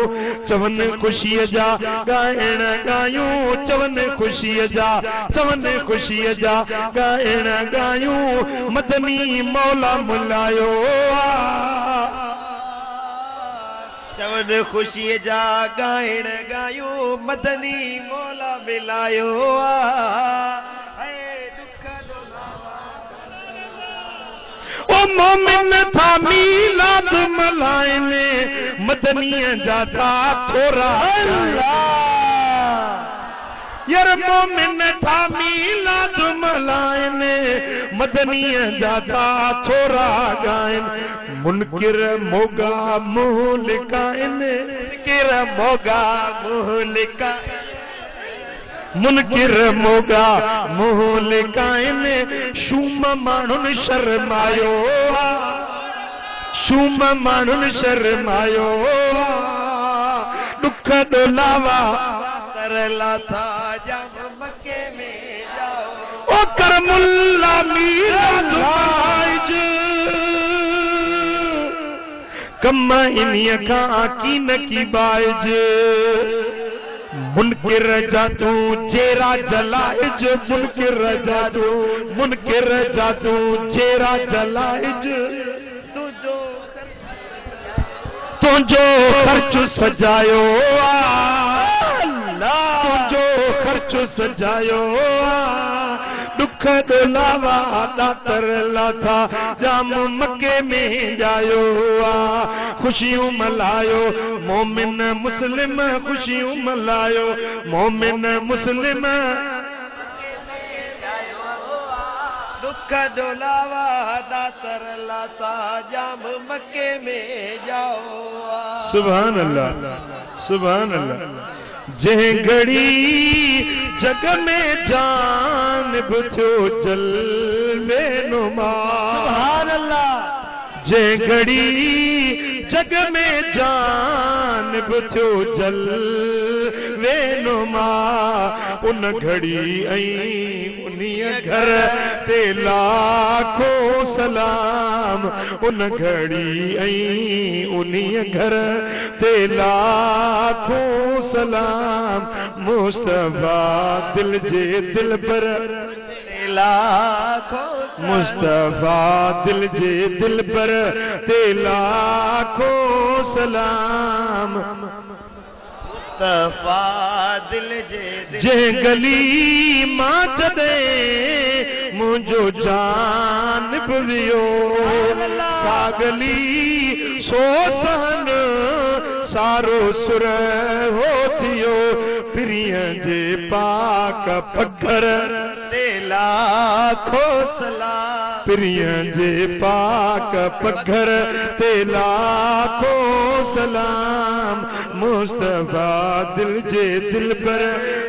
चवन खुशीअ जा ॻाइण ॻायूं, चवन खुशीअ जा, चवन खुशीअ जा ॻाइण ॻायूं, मदनी मौला मुलायो चवन खुशीअ जा ॻाइण ॻायूं, मदनी मौला मिलायो ओ मोमिन था मीलाद मल्हाइनि, मदनीअ जा था थोरा यार मोमिन था मीलाद मल्हाइनि, मदनीअ जा था थोरा ॻाइनि, मुनकिर मोगा मुंह लिकाइनि, मुनकिर मोगा मुंह लिकाइनि, मुनकिर मोगा मुंह लिकाइनि, शूम माण्हुनि शर्मायो, शूम माण्हुनि शर्मायो दुख दुलावा तरला था, जाम मके में जाओ ओ करमुल्ला मीलाद कम इन्हीअ खां कीन की बाइज, मुनकिर जा तूं चेरा जलाइज, मुनकिर जा तूं, मुनकिर जा तूं चेरा जलाइज, तुंहिंजो ख़र्च सजायो तुंहिंजो ख़र्च सजायो दुख दुलावा दातर लाथा, जाम मके में जायो खुशियों मल्हायो मोमिन मुस्लिम, खुशियों मल्हायो मोमिन मुस्लिम, दुख दुलावा दातर लाथा, जाम मके में जाओ। सुभान अल्लाह, सुभान अल्लाह। जंहिं घड़ी जग में जान बुथो जल में नुमा सुभान अल्लाह जंहिं घड़ी जग में जान बुथो जल वेनुमा उन घड़ी आई उन्हीं घर ते लाखों सलाम उन घड़ी आई उन्हीं घर ते लाखों सलाम मुस्तफा दिल जे दिल पर लाखों मुस्तफा दिल जे दिल पर ते लाखों सलाम मुस्तफा दिल जे गली मां जदे मुझो जान बुवियो सागली सो सहन सारो सुर हो थियो प्रिय जे पाक पगर ते लाखों सलाम प्रिय जे पाक पगर ते लाखों सलाम मुस्तफा दिल जे दिल पर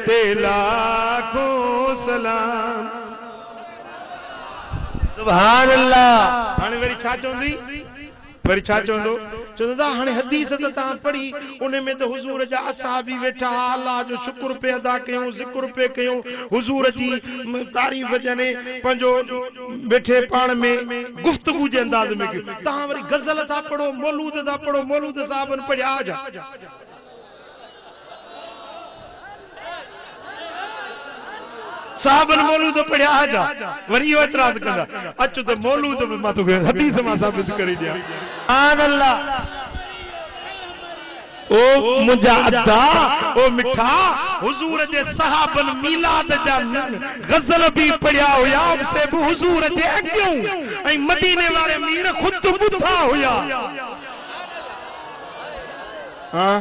ते लाखों सलाम सुभान अल्लाह हाणे वरी छा चवंदी वरी छा चवंदो चवंदा हाणे हदीस त तव्हां पढ़ी उन में त हुजूर जा असहाबी वेठा अल्लाह जो शुक्र पे अदा कयूं ज़िक्र पे कयूं हुजूर जी तारीफ़ जने पंहिंजो वेठे पाण में गुफ्तगू जे अंदाज में कयूं तव्हां वरी गज़ल था पढ़ो मौलूद था पढ़ो मौलूद साहबन पढ़िया जा साहबन मौलूद पढ़िया जा वरी इहो एतराज़ कंदा अच त मौलूद बि मां तोखे हदीस मां साबित करे ॾियां सुभान अल्लाह ओ मुंहिंजा अदा ओ मिठा हुजूर जे सहाबन मीलाद जा गज़ल भी पढ़िया हुया से भी हुजूर जे अॻियों ऐं मदीने वारे मीर खुद ॿुधा हुया हां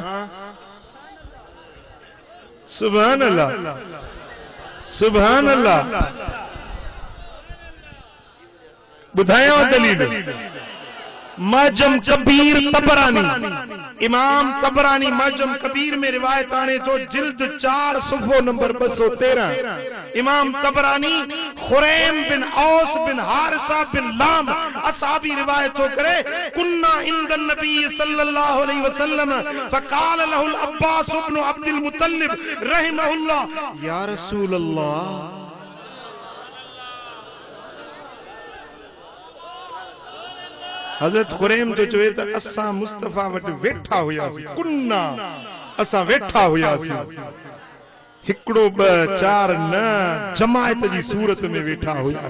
सुभान अल्लाह सुभान अल्लाह बुधाया दलील माजम कबीर तबरानी इमाम तबरानी माजम कबीर में रिवायत आने तो जिल्द 4 सफ़ो नंबर 213 इमाम तबरानी खुरैम बिन औस बिन हारिसा बिन लाम असहाबी रिवायत हो करे कुन्ना इंदन नबी सल्लल्लाहु अलैहि वसल्लम फकाल लहुल अब्बास इब्न अब्दुल मुत्तलिब रहमहुल्लाह या रसूल अल्लाह हजरत खुरैम जो चवे त असा मुस्तफा वट वेठा हुया कुन्ना असा वेठा हुया हिकड़ो ब चार न जमायत जी सूरत में वेठा हुया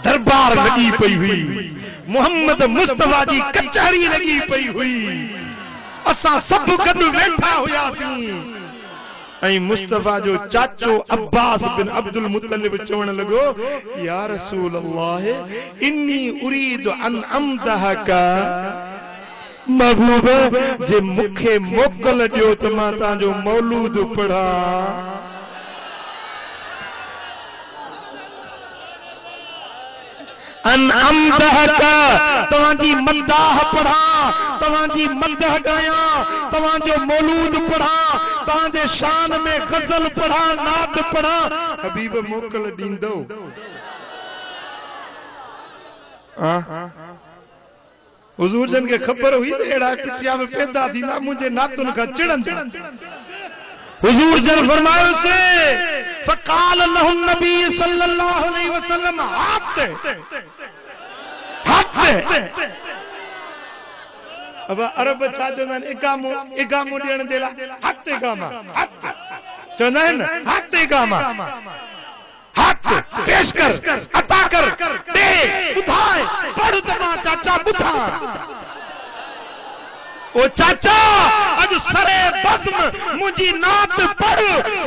दरबार लगी पई हुई मोहम्मद मुस्तफा जी कचहरी लगी पई हुई असा सब गड वेठा हुयासी ऐं मुस्तफा जो चाचो अब्बास बिन अब्दुल मुत्तलिब चवण लगो या रसूल अल्लाह इन्नी उरीद अन अमदहका महबूब जे मुखे मोकल दियो त मां तांजो मौलूद पढ़ा अन अमदहका तवांजी मदाह पढ़ा तवांजी मदह गाया तवांजो मौलूद पढ़ा तांजे शान में गजल पढ़ा नात पढ़ा हबीब मोकल दींदो हुजूर जन के खबर हुई एड़ा किसिया में पैदा थींदा मुझे नातुन का चिड़न हुजूर जन फरमायो से फकाल लहु नबी सल्लल्लाहु अलैहि वसल्लम हाथ अब अरब छा चवंदा आहिनि इगामो ॾियण जे लाइ हथ इगामा चवंदा आहिनि हथ इगामा हथ पेश कर अता कर दे ॿुधाए पढ़ त मां चाचा ॿुधा ओ चाचा अज सरे बज़्म मुझी नात पढ़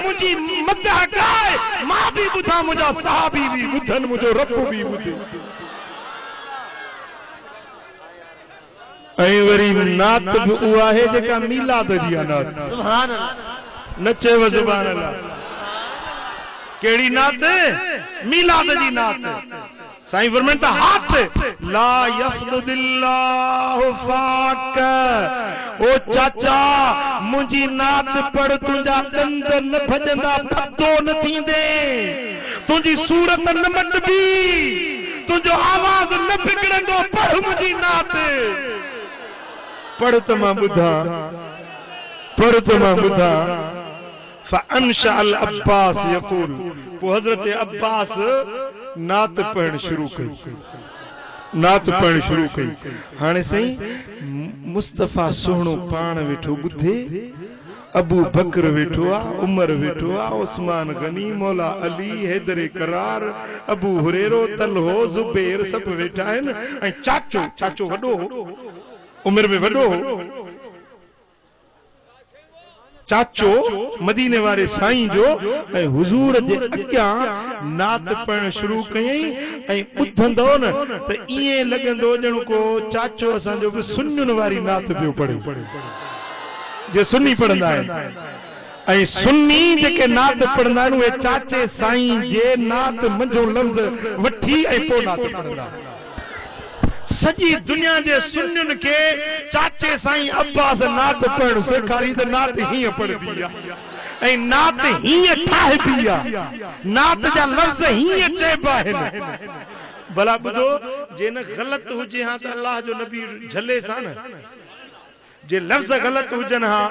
मुझी मदह गाए मां भी ॿुधा मुंहिंजा सहाबी भी ॿुधन मुंहिंजो रब भी ॿुधे ऐं वरी नात भी उहा है जेका मीलाद जी नात सुभान अल्लाह नचे व सुभान अल्लाह केड़ी नात मीलाद जी नात साईं फरमाइनि था हाथ ला यफ़्दुदिल्लाहु फाक। ओ चाचा मुंहिंजी नात पढ़ तुंहिंजा दंद न भॼंदा, पतो न थींदे, तुंहिंजी सूरत न मटंदी, तुंहिंजो आवाज़ न बिगड़ंदो, पढ़ मुंहिंजी नात। पढ़ त मां ॿुधा, पढ़ त मां ॿुधा। फ़अनशअ अल अब्बास यक़ूल, पोइ हज़रत अब्बास नात पढ़ण शुरू कई, नात पढ़ण शुरू कई। हाणे साईं मुस्तफ़ा सुहिणो पाण वेठो ॿुधे, अबू बकर वेठो आ, उमर वेठो आ, उस्मान गनी, मौला अली, हैदर करार, अबू हुरैरो, तलहो, ज़ुबैर सब वेठा आहिनि। ऐं चाचो, चाचो वॾो उमिर में वॾो, चाचो मदीने वारे साईं जो ऐं हुजूर जे अॻियां नात पढ़ण शुरू कयई। ऐं ॿुधंदो न त ईअं लॻंदो ॼण को चाचो असांजो बि सुन्नियुनि वारी नात पियो पढ़े, जे सुन्नी पढ़ंदा आहिनि। ऐं सुन्नी जेके नात पढ़ंदा आहिनि उहे चाचे साईं जे नात मंझो लफ़्ज़ वठी ऐं पोइ नात पढ़ंदा। सॼी दुनिया जे सुन्नियुनि खे चाचे साईं अब्बास नात पढ़ण सेखारी त नात हीअं पढ़बी आहे ऐं नात हीअं ठाहिबी आहे, नात जा लफ़्ज़ हीअं चइबा आहिनि। भला ॿुधो, जे न ग़लति हुजे हा त अल्लाह जो नबी झले सा न, जे लफ़्ज़ ग़लति हुजनि हा,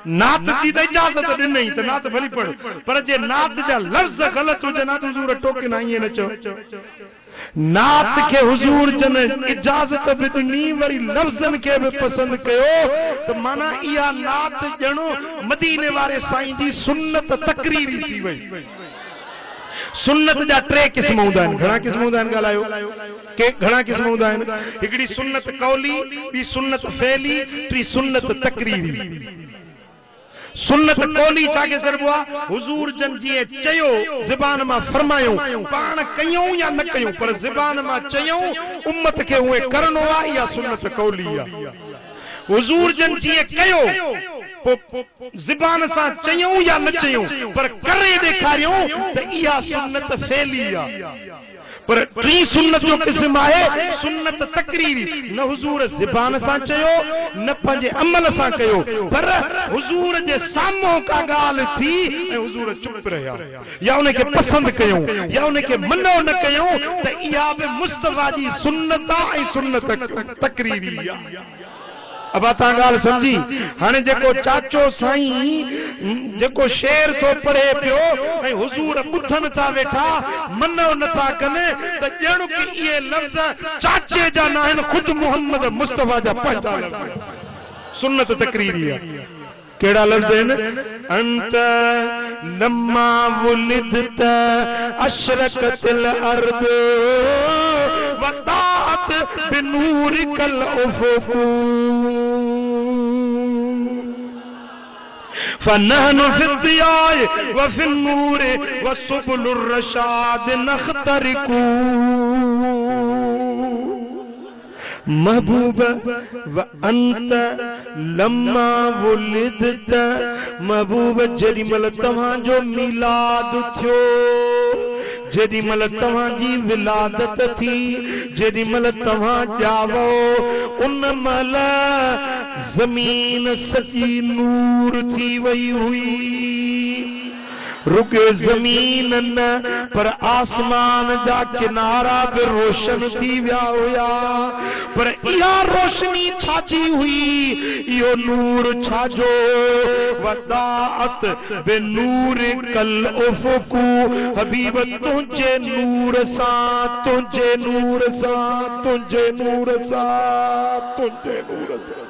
नात जी त इजाज़त ॾिनई त नात भली पढ़, पर जे नात जा लफ़्ज़ ग़लति हुजनि हा त हुजूर टोके न ईअं न चओ। नात के हुजूर जन इजाज़त भी ॾिनी, वरी लफ़्ज़न के भी पसंद कयो, तो माना इहा नात ॼणो मदीने वारे साईं जी सुन्नत तकरीरी थी वई। सुन्नत जा टे क़िस्म हूंदा आहिनि, घणा क़िस्म हूंदा आहिनि ॻाल्हायो के घणा क़िस्म हूंदा आहिनि। हिकिड़ी सुन्नत कौली, ॿी सुन्नत फ़ैली, टी सुन्नत तकरीरी। सुन्नत कौली छाखे चइबो आहे? हुजूर जन जीअं चयो ज़बान मां फरमायो, पाण कयूं या न कयूं पर ज़बान मां चयूं, उम्मत खे उहे करणो आहे, इहा सुन्नत कौली आहे। हुजूर जन जीअं कयो, ज़बान सां चयूं या न चयूं पर करे ॾेखारियूं त इहा सुन्नत फ़ैली आहे। पर टी सुन्नत जो क़िस्म आहे सुन्नत तकरीरी। न हुजूर ज़बान सां चयो, न पंहिंजे अमल सां कयो, पर हुजूर जे साम्हूं का ॻाल्हि थी ऐं हुजूर चुप रहिया, या उनखे पसंदि कयूं या उनखे मनो न कयूं, त इहा बि मुस्तफ़ा जी सुन्नत आहे ऐं सुन्नत तकरीरी आहे। अब तव्हां ॻाल्हि सम्झी। हाणे जेको चाचो साईं जेको शेर थो पढ़े पियो ऐं हुजूर ॿुधनि था वेठा, मनो नथा कनि, त ॼण की इहे लफ़्ज़ चाचे जा न आहिनि, ख़ुदि मोहम्मद मुस्तफ़ा जा पंहिंजा लफ़्ज़ सुन्नत तकरीरी आहे। कहिड़ा लफ़्ज़ आहिनि? अंत लम्मा वुलिदत अशरकतिल अर्द वदात बिनूरिकल उफुक फनहनु फिद्दियाय व फिन्नूर व सुबुलुर रशाद नख्तरिकू। महबूब व अंत लम्मा वुलिदत, महबूब जेॾीमहिल तव्हांजो मीलाद थियो, जेॾीमहिल तव्हांजी विलादत थी, जेॾीमहिल तव्हां ॼावो, उन महिल ज़मीन सॼी नूर थी वई हुई। रुके ज़मीन न पर आसमान जा किनारा भी रोशन थी विया हुया। पर इहा रोशनी छाजी हुई, इहो नूर छाजो? वदाअत बिनूर कल उफुकू, हबीब तुंहिंजे नूर सां, तुंहिंजे नूर सां, तुंहिंजे नूर सां, तुंहिंजे नूर सां,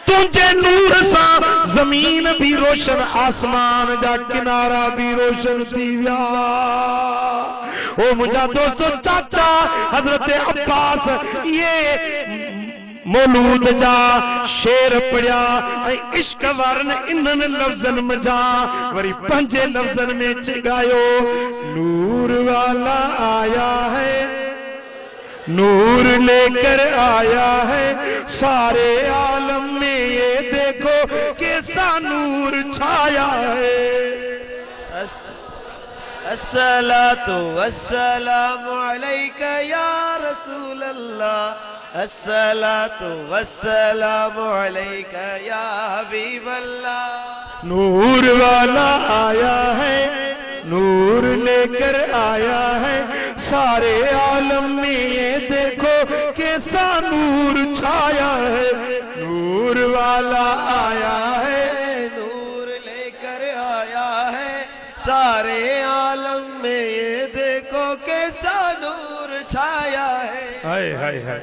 तुंहिंजे नूर सां ज़मीन भी रोशन, आसमान जा किनारा भी रोशन थी विया। ओ मुंहिंजा दोस्तो चाचा हज़रत अब्बास ये मौलूद जा शेर पढ़िया ऐं इश्क वारनि इन्हनि लफ़्ज़नि मज़ा वरी पंहिंजे लफ़्ज़नि में चिगायो। नूर वाला आया है, नूर लेकर आया है, सारे आलम में ये देखो कैसा नूर छाया है। अस्सलातु वस्सलामु अलैका या रसूल अल्लाह, अस्सलातु वस्सलामु अलैका या हबीब अल्लाह। नूर वाला आया है, नूर लेकर आया है, सारे आलम में ये देखो कैसा नूर छाया है। नूर वाला आया है, नूर लेकर आया है, सारे आलम में ये देखो कैसा नूर छाया है। हाय हाय हाय।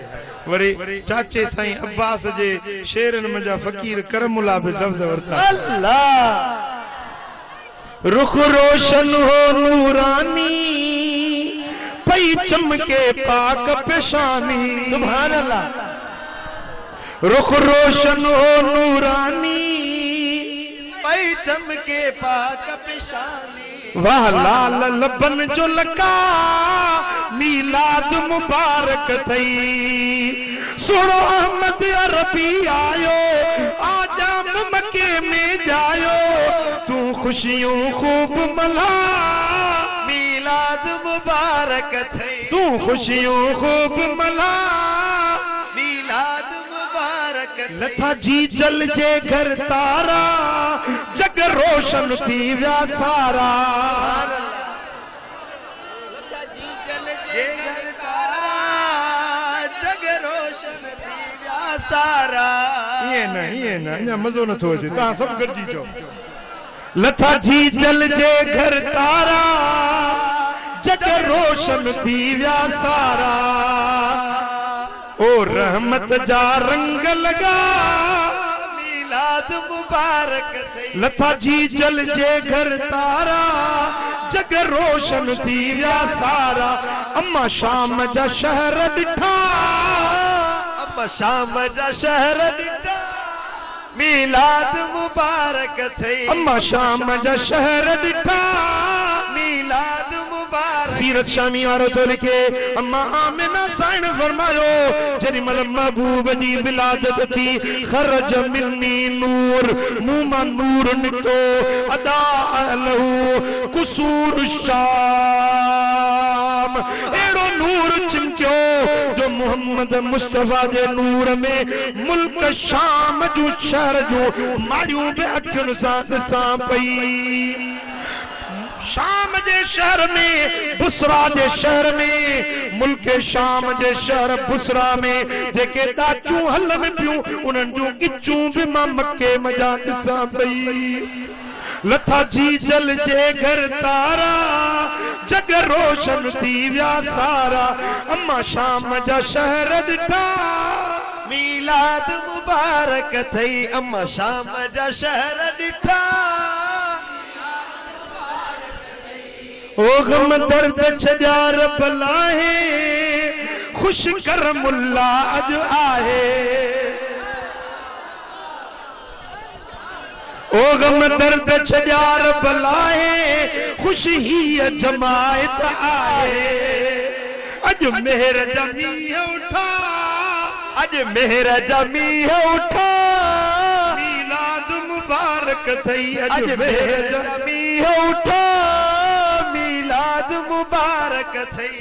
वरी चाचे साईं अब्बास जे शेरन मजा फकीर करमुला बि लफ्ज़ वरता। अल्लाह रुख रोशन हो नूरानी, पई चमके पाक पेशानी। सुभान अल्लाह। रुख रोशन हो नूरानी, पई चमके पाक पेशानी। वाह लाल लबन जो लका, मीलाद मुबारक थई। सुनो अहमद अरबी आयो, आजाम मके में जायो, तू खुशियों खूब मला, मीलाद मुबारक थई। तू खुशियों खूब मला, मीलाद मुबारक थई। लथा जी जल जे घर तारा, जग रोशन थी विया सारा। सारा ये न अञा मज़ो नथो अचे, तव्हां सभु गॾिजी चओ। लथा जी जल जे घर तारा, जग रोशन थी विया सारा। ओ रहमत जा रंग लगा, मीलाद मुबारक थई। लथा जी जल जे घर तारा, जग रोशन थी विया सारा। अम्मा शाम जा शहर ॾिठा, शाम जा शहर ॾिठा, मीलाद मुबारक थई। अम्मा शाम जा शहर ॾिठा, मीलाद मुबारक। सीरत शामी वारो तो लिखे, अम्मा आमिना साईं फरमायो, जॾहिं महिल महबूब जी विलादत थी, खरज मिन्नी नूर, मूं मां नूर निकितो, अदा लहू कुसूर शाम। अहिड़ो नूर चिमकियो जो मोहम्मद मुस्तफा जे नूर में मुल्क शाम जूं शहर जूं माड़ियूं बि अखियुनि सां ॾिसां पई। शाम जे शहर में, बुसरा जे शहर में, मुल्क शाम जे शहर बुसरा में जेके ॾाचूं हलनि पियूं, उन्हनि जूं गिचूं बि मां मके मजा ॾिसां पई। लथा जी जल जे घर तारा, जग रोशन थी विया सारा। अम्मा शाम जा शहर ॾिठा, मीलाद मुबारक थई। अम्मा शाम जा शहर ॾिठा, ओ गम दर्द छजार बलाहे, खुश कर मुल्ला अज आहे। ओ गम दर्द छजार बलाहे, खुशी ही जमायत आहे। अज मेहर जमी उठा, अज मेहर जमी उठा, मीलाद मुबारक थई। अज मेहर जमी उठा, मीलाद मुबारक थई।